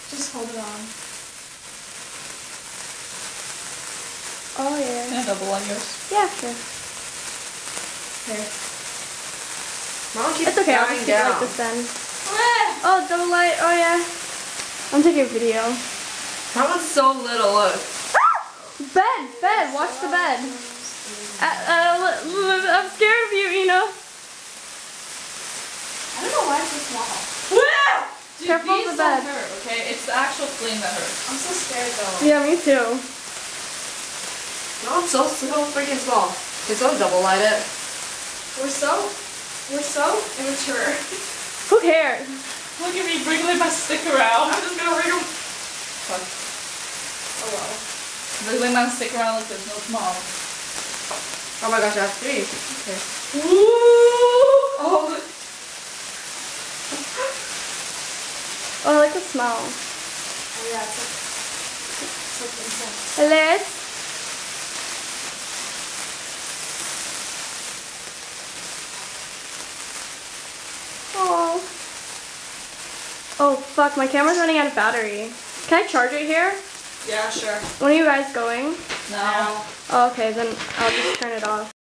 Just hold it on. Oh yeah. Can I double on yours? Yeah, sure. Here. Mom keeps It's okay, I'll just dying keep it down. like this then. Oh, double light. Oh yeah. I'm taking a video. That one's so little, look. Bed, watch the bed. I'm scared of you, Ina. I don't know why it's so small. Dude, Careful of these the bed. don't hurt, okay? It's the actual flame that hurts. I'm so scared though. Yeah, me too. No, it's so freaking small. It's so double lighted. We're so immature. Who cares? Look at me wriggling my stick around. I'm just gonna wriggle. Fuck. Oh well. Wriggling my stick around like there's no tomorrow. Oh my gosh, I have 3. Okay. Ooh! Oh, look. Oh, I like the smell. Oh yeah, it's like incense. Liz? Oh. Oh fuck, my camera's running out of battery. Can I charge it here? Yeah, sure. When are you guys going? No. Oh, okay, then I'll just turn it off.